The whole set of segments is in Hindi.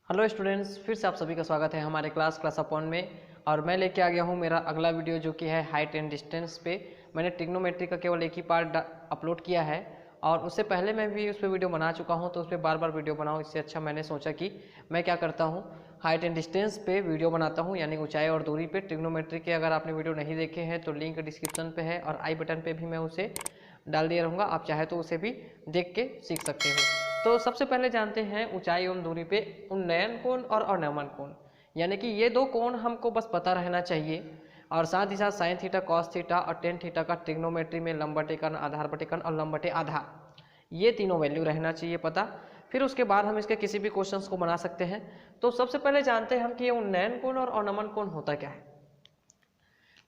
हेलो स्टूडेंट्स, फिर से आप सभी का स्वागत है हमारे क्लास अपॉन में। और मैं लेके आ गया हूँ मेरा अगला वीडियो जो कि है हाइट एंड डिस्टेंस पे। मैंने ट्रिग्नोमेट्री का केवल एक ही पार्ट अपलोड किया है और उससे पहले मैं भी उस पर वीडियो बना चुका हूँ, तो उस पर बार बार वीडियो बनाऊँ। इससे अच्छा मैंने सोचा कि मैं क्या करता हूँ, हाइट एंड डिस्टेंस पे वीडियो बनाता हूँ, यानी ऊंचाई और दूरी पे ट्रिग्नोमेट्री के। अगर आपने वीडियो नहीं देखे हैं तो लिंक डिस्क्रिप्शन पे है और आई बटन पे भी मैं उसे डाल दिया रहूँगा, आप चाहे तो उसे भी देख के सीख सकते हो। तो सबसे पहले जानते हैं ऊंचाई एवं दूरी पे उन्नयन कोण और अवनमन कोण, यानी कि ये दो कोण हमको बस पता रहना चाहिए। और साथ ही साथ साइन थीटा, कॉस थीटा और टेन थीटा का ट्रिग्नोमेट्री में लंब बटे कर्ण, आधार बटे कर्ण और लंब बटे आधार, ये तीनों वैल्यू रहना चाहिए पता। फिर उसके बाद हम इसके किसी भी क्वेश्चंस को बना सकते हैं। तो सबसे पहले जानते हैं हम कि ये उन्नयन कोण और अवनमन कोण होता क्या है।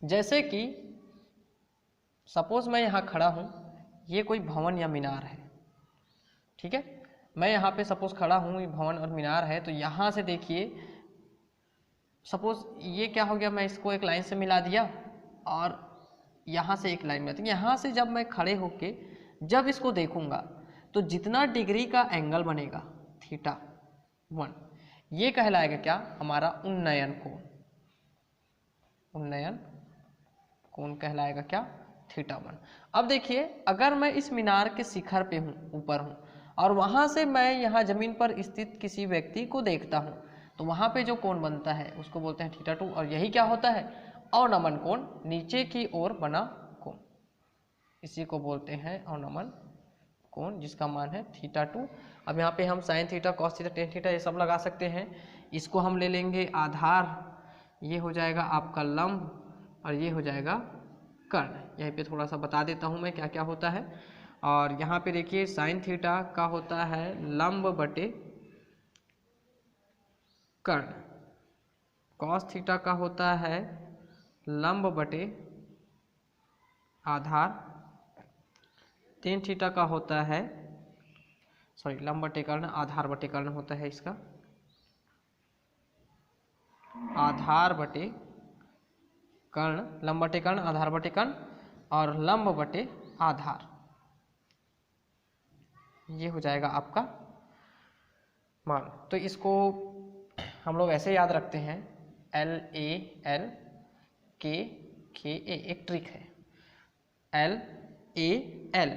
जैसे कि सपोज मैं यहाँ खड़ा हूँ, ये कोई भवन या मीनार है, ठीक है। मैं यहाँ पे सपोज खड़ा हूँ, ये भवन और मीनार है। तो यहाँ से देखिए, सपोज ये क्या हो गया, मैं इसको एक लाइन से मिला दिया और यहाँ से एक लाइन मिला दिया। यहाँ से जब मैं खड़े होके जब इसको देखूंगा तो जितना डिग्री का एंगल बनेगा थीटा 1, ये कहलाएगा क्या, हमारा उन्नयन कोण। उन्नयन कोण कहलाएगा क्या, थीटा 1। अब देखिए, अगर मैं इस मीनार के शिखर पे हूँ, ऊपर हूँ, और वहाँ से मैं यहाँ जमीन पर स्थित किसी व्यक्ति को देखता हूँ, तो वहाँ पे जो कोण बनता है उसको बोलते हैं थीटा 2। और यही क्या होता है, अवनमन कोण, नीचे की ओर बना कोण, इसी को बोलते हैं अवनमन कोण, जिसका मान है थीटा 2। अब यहाँ पे हम sine theta, cos theta, tan theta ये सब लगा सकते हैं। इसको हम ले लेंगे आधार, ये हो जाएगा आपका लंब और ये हो जाएगा कर्ण। यहीं पे थोड़ा सा बता देता हूँ मैं क्या क्या होता है। और यहाँ पे देखिए, साइन थीटा का होता है लंब बटे कर्ण, कॉस थीटा का होता है लंब बटे आधार, टेन थीटा का होता है लंब बटे कर्ण, आधार बटे कर्ण होता है इसका, आधार बटे कर्ण, लंब बटे कर्ण, आधार बटे कर्ण और लंब बटे आधार, ये हो जाएगा आपका मान। तो इसको हम लोग ऐसे याद रखते हैं, एल ए एल के ए, एक ट्रिक है, एल ए एल,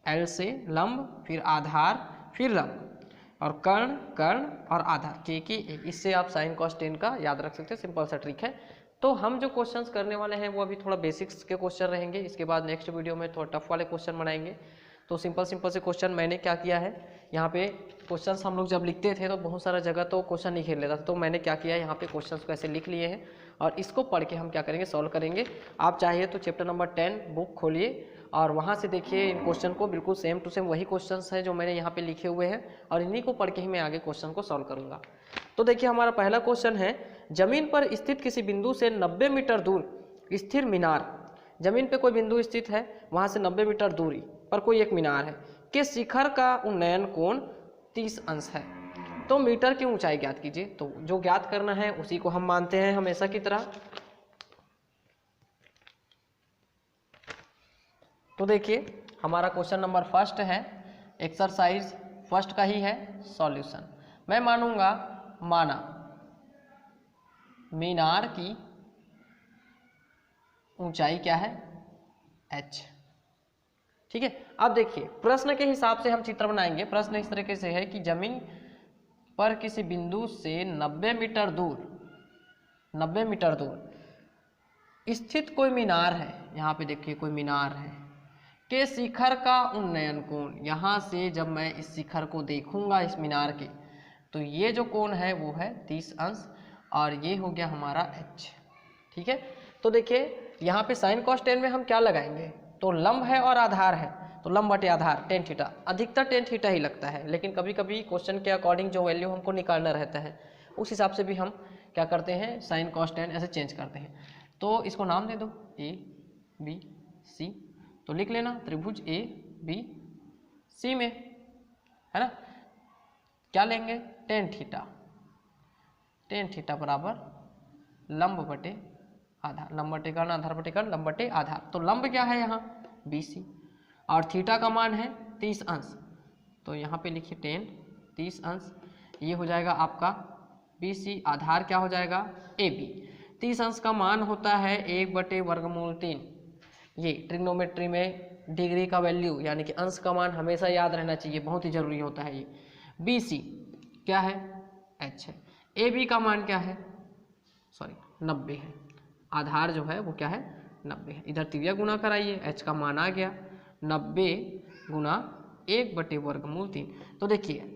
एल से लंब, फिर आधार, फिर लंब, और कर्ण कर्ण और आधार, के ए। इससे आप साइन कॉस टेन का याद रख सकते हैं, सिंपल सा ट्रिक है। तो हम जो क्वेश्चंस करने वाले हैं वो अभी थोड़ा बेसिक्स के क्वेश्चन रहेंगे, इसके बाद नेक्स्ट वीडियो में थोड़ा टफ वाले क्वेश्चन बनाएंगे। तो सिंपल से क्वेश्चन मैंने क्या किया है, यहाँ पे क्वेश्चंस हम लोग जब लिखते थे तो बहुत सारा जगह तो क्वेश्चन नहीं खेल लेता था, तो मैंने क्या किया है, यहाँ पे क्वेश्चंस को ऐसे लिख लिए हैं और इसको पढ़ के हम क्या करेंगे, सॉल्व करेंगे। आप चाहिए तो चैप्टर नंबर 10 बुक खोलिए और वहाँ से देखिए इन क्वेश्चन को, बिल्कुल सेम टू सेम वही क्वेश्चंस हैं जो मैंने यहाँ पे लिखे हुए हैं और इन्हीं को पढ़ के ही मैं आगे क्वेश्चन को सॉल्व करूँगा। तो देखिए, हमारा पहला क्वेश्चन है, जमीन पर स्थित किसी बिंदु से 90 मीटर दूर स्थिर मीनार, जमीन पे कोई बिंदु स्थित है, वहाँ से 90 मीटर दूरी पर कोई एक मीनार है, के शिखर का उन्नयन कोण 30 अंश है। तो मीटर की ऊंचाई ज्ञात कीजिए। तो जो ज्ञात करना है उसी को हम मानते हैं हमेशा की तरह। तो देखिए, हमारा क्वेश्चन नंबर फर्स्ट है, एक्सरसाइज फर्स्ट का ही है सॉल्यूशन। मैं मानूंगा, माना मीनार की ऊंचाई क्या है, h, ठीक है। अब देखिए, प्रश्न के हिसाब से हम चित्र बनाएंगे। प्रश्न इस तरीके से है कि जमीन पर किसी बिंदु से 90 मीटर दूर, 90 मीटर दूर स्थित कोई मीनार है, यहाँ पे देखिए कोई मीनार है, के शिखर का उन्नयन कोण, यहाँ से जब मैं इस शिखर को देखूंगा इस मीनार के, तो ये जो कोण है वो है 30 अंश और ये हो गया हमारा h, ठीक है। तो देखिए, यहाँ पे साइन कॉस टेन में हम क्या लगाएंगे, तो लंब है और आधार है, तो लंब बटे आधार टेन थीटा, अधिकतर टेन थीटा ही लगता है, लेकिन कभी कभी क्वेश्चन के अकॉर्डिंग जो वैल्यू हमको निकालना रहता है उस हिसाब से भी हम क्या करते हैं, साइन कॉस टेन ऐसे चेंज करते हैं। तो इसको नाम दे दो ए बी सी, तो लिख लेना त्रिभुज ए बी सी में, है ना, क्या लेंगे, टेन थीटा, टेन थीटा बराबर लंब बटे आधार, लंब बटे कर्ण, आधार बटे कर्ण, लंब बटे आधार। तो लंब क्या है यहाँ BC और थीटा का मान है 30 अंश, तो यहाँ पे लिखिए 10 30 अंश ये हो जाएगा आपका BC, आधार क्या हो जाएगा AB। 30 अंश का मान होता है 1/√3। ये ट्रिग्नोमेट्री में डिग्री का वैल्यू यानी कि अंश का मान हमेशा याद रहना चाहिए, बहुत ही जरूरी होता है ये। BC क्या है H है, AB का मान क्या है 90 है, आधार जो है वो क्या है 90 है। इधर त्रिज्या गुना कराइए, H का मान आ गया 90 गुना 1/√3। तो देखिए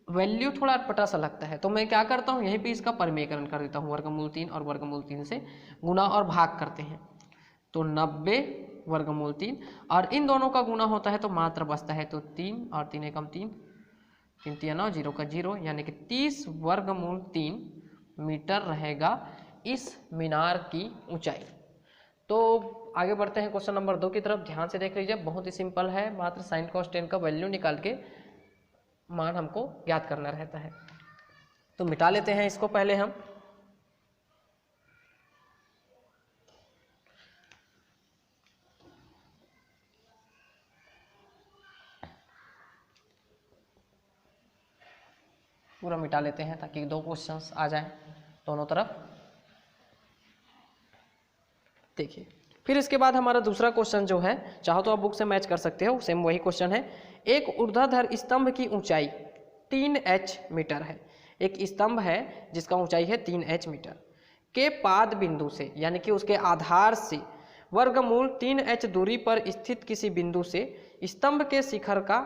वैल्यू थोड़ा अटपटा सा लगता है, तो मैं क्या करता हूँ यहीं पे इसका परिमेयकरण कर देता हूँ, √3 और √3 से गुना और भाग करते हैं तो 90/√3, और इन दोनों का गुना होता है तो मात्र बचता है तो 3 और 3 एकम 3, 3 3 9, 0 का 0, यानी कि 30/√3 मीटर रहेगा इस मीनार की ऊंचाई। तो आगे बढ़ते हैं क्वेश्चन नंबर 2 की तरफ। ध्यान से देख लीजिए, बहुत ही सिंपल है, मात्र sin cos tan का वैल्यू निकाल के मान हमको ज्ञात करना रहता है। तो मिटा लेते हैं इसको पहले हम। पूरा मिटा लेते हैं ताकि 2 क्वेश्चंस आ जाएं दोनों तरफ। देखिए फिर इसके बाद हमारा दूसरा क्वेश्चन जो है, चाहो तो आप बुक से मैच कर सकते हो, सेम वही क्वेश्चन है। एक ऊर्ध्वाधर स्तंभ की ऊंचाई 3h मीटर है। एक स्तंभ है जिसका ऊंचाई है 3h मीटर के पाद बिंदु से यानी कि उसके आधार से वर्गमूल 3h दूरी पर स्थित किसी बिंदु से स्तंभ के शिखर का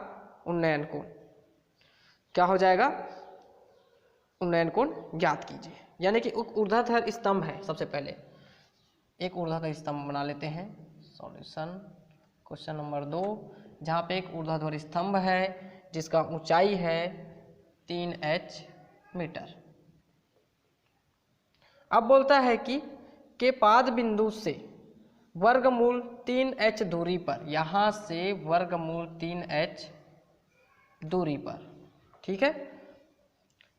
उन्नयन कोण क्या हो जाएगा, उन्नयन कोण ज्ञात कीजिए। यानी कि ऊर्ध्वाधर स्तंभ है, सबसे पहले एक ऊर्ध्वाधर स्तंभ बना लेते हैं। सॉल्यूशन क्वेश्चन नंबर 2, जहाँ पे एक ऊर्ध्वाधर स्तंभ है जिसका ऊंचाई है 3h मीटर। अब बोलता है कि के पाद बिंदु से वर्गमूल 3h दूरी पर, यहाँ से वर्गमूल 3h दूरी पर, ठीक है,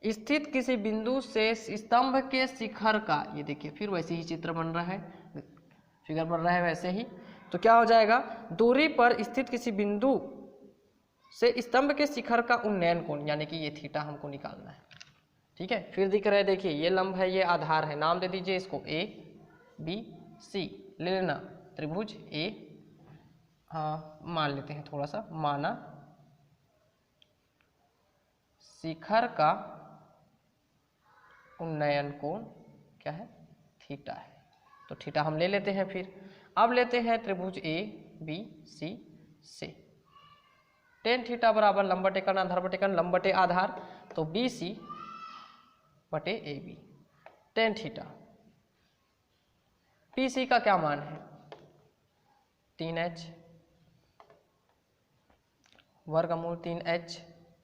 स्थित किसी बिंदु से स्तंभ के शिखर का, ये देखिए फिर वैसे ही चित्र बन रहा है, फिगर बन रहा है वैसे ही, तो क्या हो जाएगा, दूरी पर स्थित किसी बिंदु से स्तंभ के शिखर का उन्नयन कोण, यानी कि ये थीटा हमको निकालना है, ठीक है। फिर दिख रहा है, देखिए ये लंब है, ये आधार है, नाम दे दीजिए इसको A B C, ले लेना त्रिभुज A, हाँ मान लेते हैं थोड़ा सा, माना शिखर का उन्नयन कोण क्या है, थीटा है, तो थीटा हम ले लेते हैं। फिर अब लेते हैं त्रिभुज A B C से tan थीटा बराबर लंब बटे कर्ण आधार बटे कर्ण, लंब बटे आधार, तो BC बटे AB tan थीटा। PC का क्या मान है 3h वर्गमूल 3h,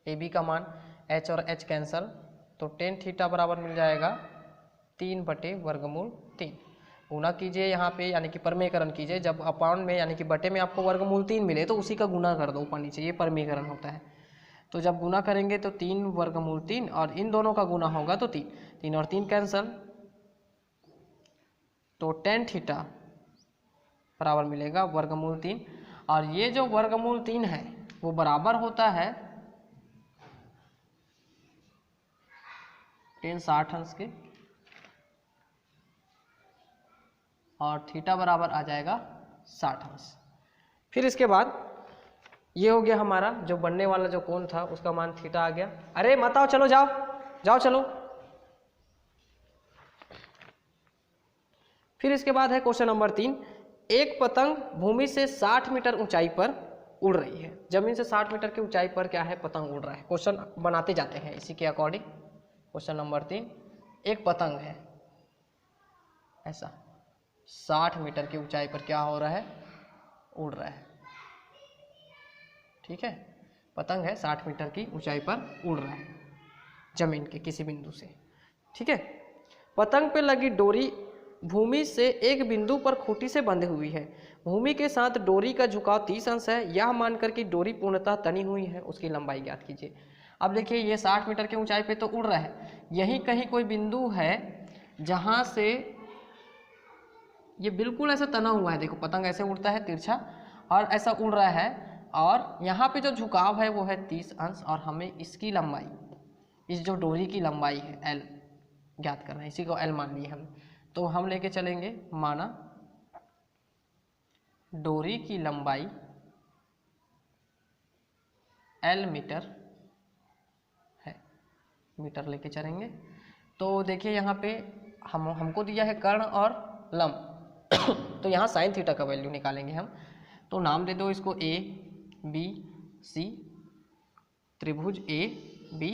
AB का मान h और h कैंसल, तो tan थीटा बराबर मिल जाएगा 3/√3। गुना कीजिए यहाँ पे, यानी कि परमेयकरण कीजिए, जब अपाउंड में यानी कि बटे में आपको वर्गमूल 3 मिले तो उसी का गुना कर दो ऊपर नीचे, ये परमेयकरण होता है। तो जब गुना करेंगे तो 3/√3 और इन दोनों का गुना होगा तो 3, 3 और 3 कैंसल, तो tan थीटा बराबर मिलेगा वर्गमूल 3, और ये जो वर्गमूल 3 है वो बराबर होता है tan 60 अंश के, और थीटा बराबर आ जाएगा 60 अंश। फिर इसके बाद ये हो गया हमारा जो बनने वाला जो कोण था उसका मान थीटा आ गया। अरे मत आओ, चलो जाओ जाओ चलो। फिर इसके बाद है क्वेश्चन नंबर 3, एक पतंग भूमि से 60 मीटर ऊंचाई पर उड़ रही है। जमीन से 60 मीटर की ऊंचाई पर क्या है, पतंग उड़ रहा है। क्वेश्चन बनाते जाते हैं इसी के अकॉर्डिंग। क्वेश्चन नंबर 3, एक पतंग है ऐसा 60 मीटर की ऊंचाई पर क्या हो रहा है, उड़ रहा है, ठीक है। पतंग है 60 मीटर की ऊंचाई पर उड़ रहा है जमीन के किसी बिंदु से, ठीक है। पतंग पे लगी डोरी भूमि से एक बिंदु पर खूंटी से बंधी हुई है। भूमि के साथ डोरी का झुकाव 30 अंश है। यह मानकर कि डोरी पूर्णतः तनी हुई है, उसकी लंबाई ज्ञात कीजिए। अब देखिए ये 60 मीटर की ऊंचाई पे तो उड़ रहा है, यहीं कहीं कोई बिंदु है जहां से ये बिल्कुल ऐसा तना हुआ है, देखो पतंग ऐसे उड़ता है तिरछा और ऐसा उड़ रहा है, और यहाँ पे जो झुकाव है वो है 30 अंश, और हमें इसकी लंबाई इस जो डोरी की लंबाई है एल ज्ञात करना है, इसी को एल मान लिए हम। तो हम लेके चलेंगे, माना डोरी की लंबाई एल मीटर है, मीटर लेके चलेंगे। तो देखिए यहाँ पे हमको दिया है कर्ण और लंब तो यहाँ साइन थीटा का वैल्यू निकालेंगे हम। तो नाम दे दो इसको ए बी सी, त्रिभुज ए बी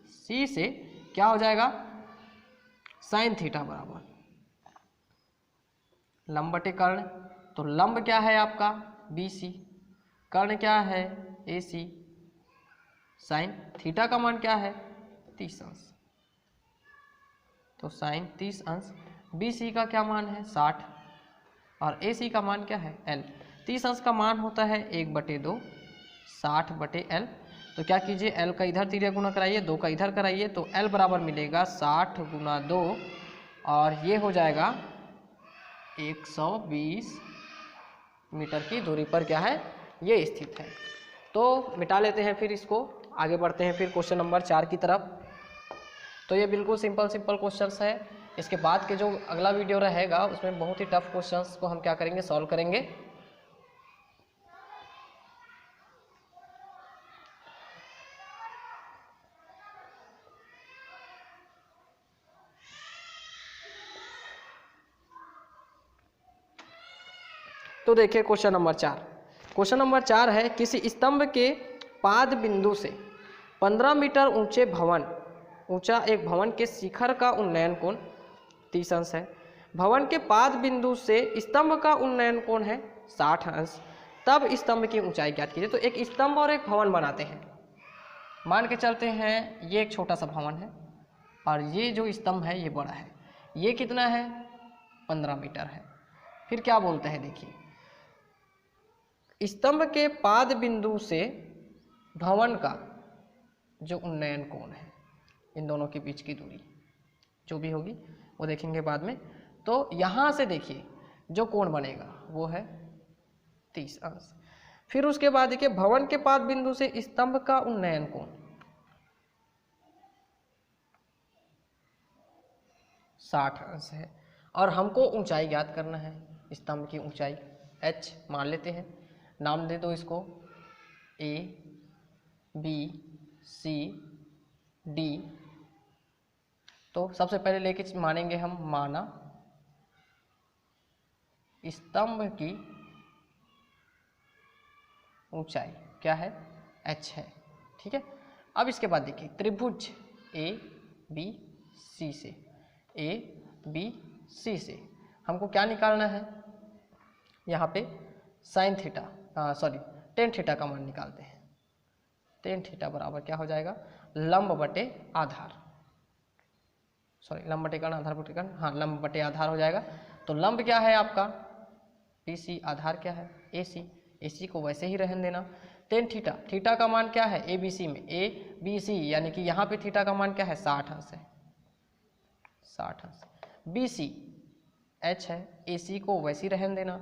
सी से क्या हो जाएगा, साइन थीटा बराबर लंब बटे कर्ण। तो लंब क्या है आपका बी सी, कर्ण क्या है ए सी, साइन थीटा का मान क्या है 30 अंश। तो साइन 30 अंश, बी सी का क्या मान है 60 और ए सी का मान क्या है एल। 30 अंश का मान होता है 1/2, 60 बटे एल। तो क्या कीजिए, एल का इधर तिर्यक गुना कराइए, 2 का इधर कराइए, तो एल बराबर मिलेगा 60 गुना 2 और ये हो जाएगा 120 मीटर की दूरी पर क्या है ये स्थित है। तो मिटा लेते हैं, फिर इसको आगे बढ़ते हैं फिर क्वेश्चन नंबर 4 की तरफ। तो ये बिल्कुल सिंपल क्वेश्चंस है। इसके बाद के जो अगला वीडियो रहेगा उसमें बहुत ही टफ क्वेश्चंस को हम क्या करेंगे, सॉल्व करेंगे। तो देखिए क्वेश्चन नंबर 4। क्वेश्चन नंबर 4 है, किसी स्तंभ के पाद बिंदु से 15 मीटर ऊंचा एक भवन के शिखर का उन्नयन कोण 30 अंश है। भवन के पाद बिंदु से स्तंभ का उन्नयन कोण है 60 अंश। तब स्तंभ की ऊंचाई ज्ञात कीजिए। तो एक स्तंभ और एक भवन बनाते हैं। मान के चलते हैं ये एक छोटा सा भवन है और ये जो स्तंभ है ये बड़ा है। ये कितना है 15 मीटर है। फिर क्या बोलते हैं, देखिए स्तंभ के पाद बिंदु से भवन का जो उन्नयन कोण है, इन दोनों के बीच की दूरी जो भी होगी वो देखेंगे बाद में। तो यहाँ से देखिए जो कोण बनेगा वो है 30 अंश। फिर उसके बाद देखिए भवन के पाद बिंदु से स्तंभ का उन्नयन कोण 60 अंश है और हमको ऊंचाई ज्ञात करना है, स्तंभ की ऊंचाई h मान लेते हैं। नाम दे दो इसको A B C D। तो सबसे पहले लेके मानेंगे हम, माना स्तंभ की ऊंचाई क्या है h है, ठीक है। अब इसके बाद देखिए त्रिभुज A B C से ABC से हमको क्या निकालना है, यहाँ पे साइन थीटा टेन थीटा का मान निकालते हैं। टेन थीटा बराबर क्या हो जाएगा, लंब बटे आधार, लंब बटे कर्ण, आधार बटे कर्ण, हाँ लंब बटे आधार हो जाएगा। तो लंब क्या है आपका BC, आधार क्या है AC, AC को वैसे ही रहने देना। टेन थीटा, थीटा का मान क्या है ABC में ABC, यानी कि यहाँ पे थीटा का मान क्या है 60 अंश है, 60 अंश। BC H है, AC को वैसे ही रहने देना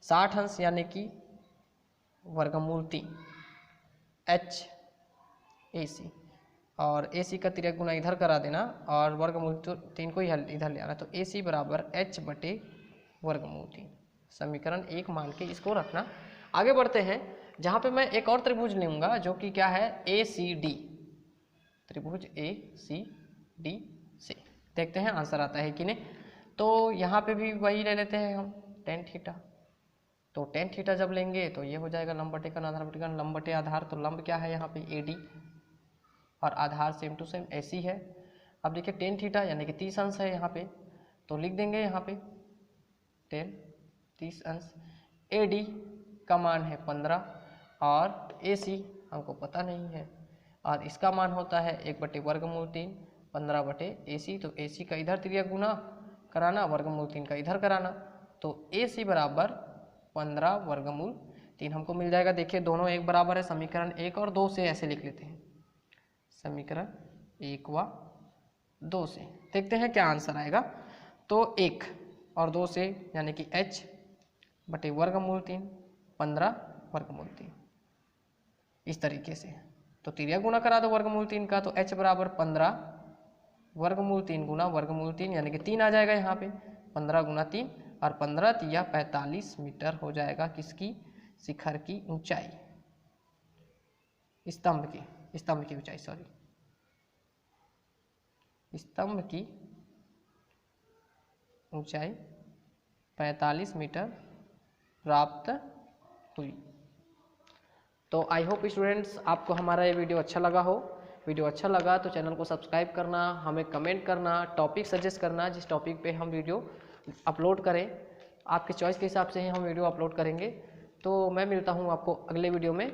60 अंश, यानी कि वर्गमूल 3 H AC और AC का तिर्यक गुना इधर करा देना और वर्गमूल 3 को इधर ले आना। तो AC बराबर H बटे वर्गमूल 3, समीकरण 1 मान के इसको रखना। आगे बढ़ते हैं, जहाँ पे मैं एक और त्रिभुज लूँगा जो कि क्या है ACD, त्रिभुज ACD से देखते हैं आंसर आता है कि नहीं। तो यहाँ पे भी वही ले लेते हैं हम टेन थीटा। तो टेन थीटा जब लेंगे तो ये हो जाएगा लंब बटे कर्ण, आधार बटे कर्ण, लंब बटे आधार। तो लंब क्या है यहाँ पे AD और आधार सेम टू सेम AC है। अब देखिए टेन थीटा यानी कि 30 अंश है यहाँ पे, तो लिख देंगे यहाँ पे 30 अंश। AD का मान है 15 और AC हमको पता नहीं है और इसका मान होता है 1/वर्गमूल 3, 15 बटे AC। तो AC का इधर तिर्यक गुना कराना, वर्गमूल 3 का इधर कराना। तो AC बराबर 15 वर्गमूल 3 हमको मिल जाएगा। देखिए दोनों एक बराबर है, समीकरण 1 और 2 से ऐसे लिख लेते हैं, समीकरण 1 व 2 से देखते हैं क्या आंसर आएगा। तो 1 और 2 से यानी कि H बटे वर्गमूल 3, 15 वर्गमूल 3 इस तरीके से। तो तिर्यक गुना करा दो वर्गमूल 3 का, तो h बराबर 15 वर्गमूल 3 गुना वर्गमूल 3 यानी कि 3 आ जाएगा यहाँ पे, 15 गुना 3 और 15 तिया 45 मीटर हो जाएगा किसकी, शिखर की ऊंचाई, स्तंभ की ऊंचाई, सॉरी स्तंभ की ऊंचाई 45 मीटर प्राप्त हुई। तो आई होप स्टूडेंट्स आपको हमारा ये वीडियो अच्छा लगा हो। वीडियो अच्छा लगा तो चैनल को सब्सक्राइब करना, हमें कमेंट करना, टॉपिक सजेस्ट करना जिस टॉपिक पे हम वीडियो अपलोड करें, आपके चॉइस के हिसाब से ही हम वीडियो अपलोड करेंगे। तो मैं मिलता हूँ आपको अगले वीडियो में।